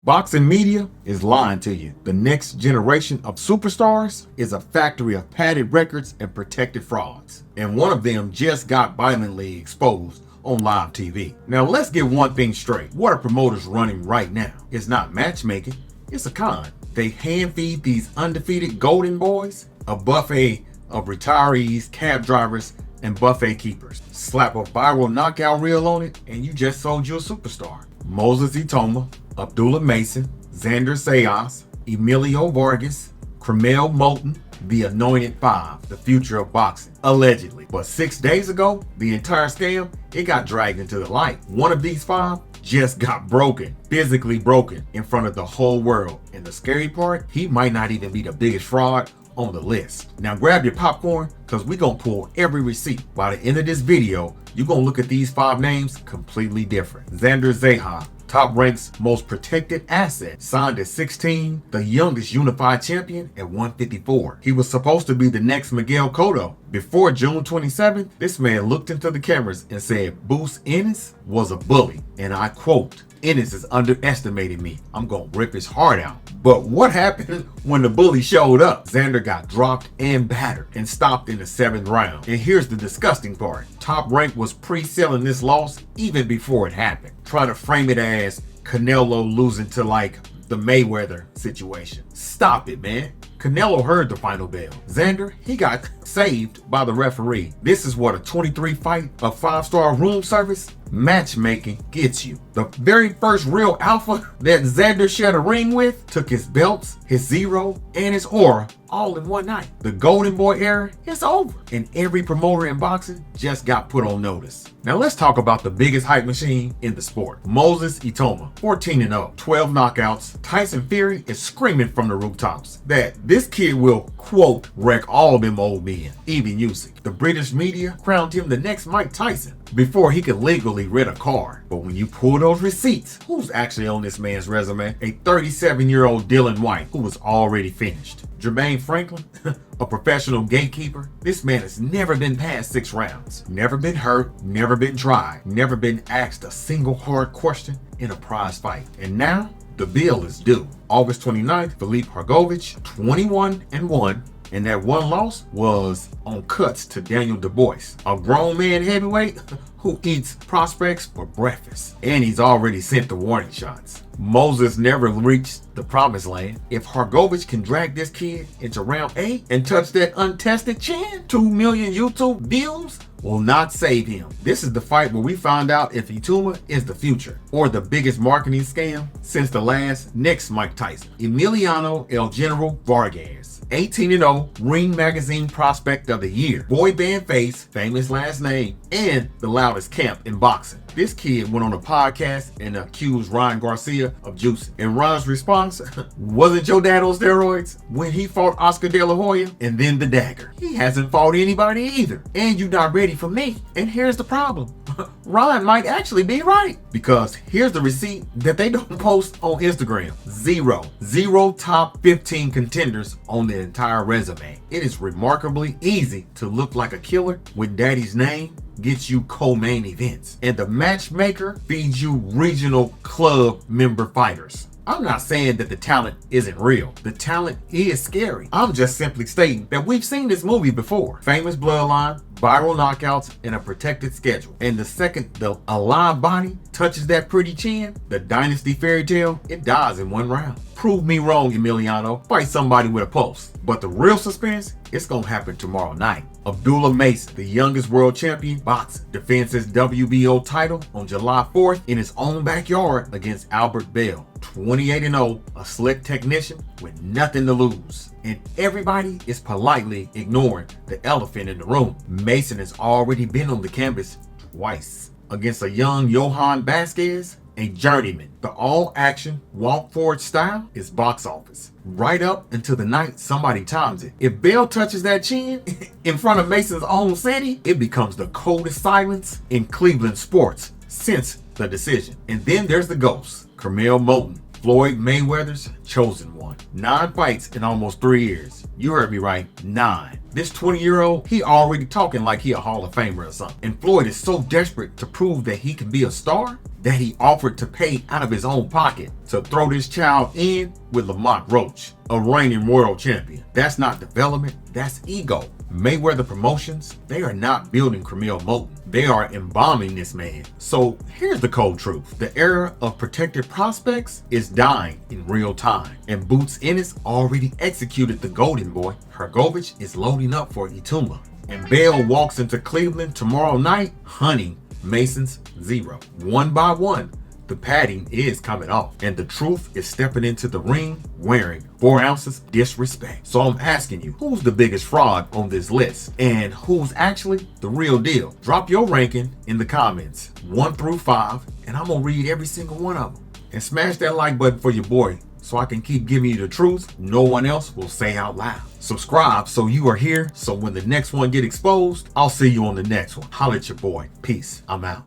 Boxing media is lying to you. The next generation of superstars is a factory of padded records and protected frauds. And one of them just got violently exposed on live TV. Now let's get one thing straight. What are promoters running right now? It's not matchmaking, it's a con. They hand feed these undefeated golden boys a buffet of retirees, cab drivers, and buffet keepers. Slap a viral knockout reel on it and you just sold you a superstar. Moses Itauma, Abdullah Mason, Xander Zayas, Emiliano Vargas, Curmel Moton, the anointed five, the future of boxing, allegedly. But 6 days ago, the entire scam, it got dragged into the light. One of these five just got broken, physically broken in front of the whole world. And the scary part, he might not even be the biggest fraud on the list. Now grab your popcorn, cause we gonna pull every receipt. By the end of this video, you're gonna look at these five names completely different. Xander Zayas, Top Rank's most protected asset, signed at 16, the youngest unified champion at 154. He was supposed to be the next Miguel Cotto. Before June 27th, this man looked into the cameras and said Boots Ennis was a bully. And I quote, "Ennis is underestimating me. I'm gonna rip his heart out." But what happened when the bully showed up? Xander got dropped and battered and stopped in the 7th round. And here's the disgusting part. Top Rank was pre-selling this loss even before it happened. Try to frame it as Canelo losing to like the Mayweather situation. Stop it, man. Canelo heard the final bell. Xander, he got saved by the referee. This is what a 23 fight, a 5-star room service matchmaking gets you. The very first real alpha that Xander shared a ring with took his belts, his zero, and his aura all in one night. The Golden Boy era is over, and every promoter in boxing just got put on notice. Now let's talk about the biggest hype machine in the sport. Moses Itauma, 14-0, 12 knockouts. Tyson Fury is screaming from the rooftops that this kid will, quote, wreck all them old men, even Usyk. The British media crowned him the next Mike Tyson before he could legally rent a car. But when you pull those receipts, who's actually on this man's resume? A 37-year-old Dillian Whyte who was already finished. Jermaine Franklin, a professional gatekeeper. This man has never been past 6 rounds. Never been hurt, never been tried, never been asked a single hard question in a prize fight. And now, the bill is due. August 29th, Filip Hrgovic, 21-1. And that one loss was on cuts to Daniel Du Bois, a grown man heavyweight who eats prospects for breakfast. And he's already sent the warning shots. Moses never reached the promised land. If Hrgovic can drag this kid into round 8 and touch that untested chin, 2 million YouTube views will not save him. This is the fight where we find out if Itauma is the future or the biggest marketing scam since the last next Mike Tyson. Emiliano El General Vargas, 18-0, Ring Magazine Prospect of the Year, boy band face, famous last name, and the loudest camp in boxing. This kid went on a podcast and accused Ryan Garcia of juicing. And Ron's response, wasn't your dad on steroids when he fought Oscar De La Hoya? And then the dagger. He hasn't fought anybody either. And you're not ready for me. And here's the problem. Ron might actually be right. Because here's the receipt that they don't post on Instagram. Zero top 15 contenders on the entire resume. It is remarkably easy to look like a killer with daddy's name gets you co-main events. And the matchmaker feeds you regional club member fighters. I'm not saying that the talent isn't real. The talent is scary. I'm just simply stating that we've seen this movie before. Famous bloodline, viral knockouts, and a protected schedule. And the second the alive body touches that pretty chin, the dynasty fairy tale, it dies in 1 round. Prove me wrong, Emiliano. Fight somebody with a pulse. But the real suspense, it's gonna happen tomorrow night. Abdullah Mason, the youngest world champion boxing, defends his WBO title on July 4th in his own backyard against Albert Bell. 28-0, a slick technician with nothing to lose. And everybody is politely ignoring the elephant in the room. Mason has already been on the canvas twice against a young Yohan Vasquez, a journeyman. The all-action, walk-forward style is box office. Right up until the night somebody times it. If Bell touches that chin in front of Mason's own city, it becomes the coldest silence in Cleveland sports since the decision. And then there's the ghost, Curmel Moton, Floyd Mayweather's chosen one. 9 fights in almost 3 years. You heard me right, 9. This 20-year-old, he already talking like he a Hall of Famer or something. And Floyd is so desperate to prove that he can be a star that he offered to pay out of his own pocket to throw this child in with Lamont Roach, a reigning world champion. That's not development, that's ego. Mayweather Promotions, they are not building Curmel Moton. They are embalming this man. So here's the cold truth. The era of protected prospects is dying in real time. And Boots Ennis already executed the golden boy. Hrgovic is loading up for Itauma. And Bell walks into Cleveland tomorrow night hunting Mason's zero. One by one, the padding is coming off, and the truth is stepping into the ring wearing 4 ounces disrespect. So I'm asking you, who's the biggest fraud on this list? And who's actually the real deal? Drop your ranking in the comments, 1 through 5, and I'm gonna read every single one of them. And smash that like button for your boy so I can keep giving you the truth no one else will say out loud. Subscribe so you are here, so when the next one get exposed, I'll see you on the next one. Holla at your boy. Peace. I'm out.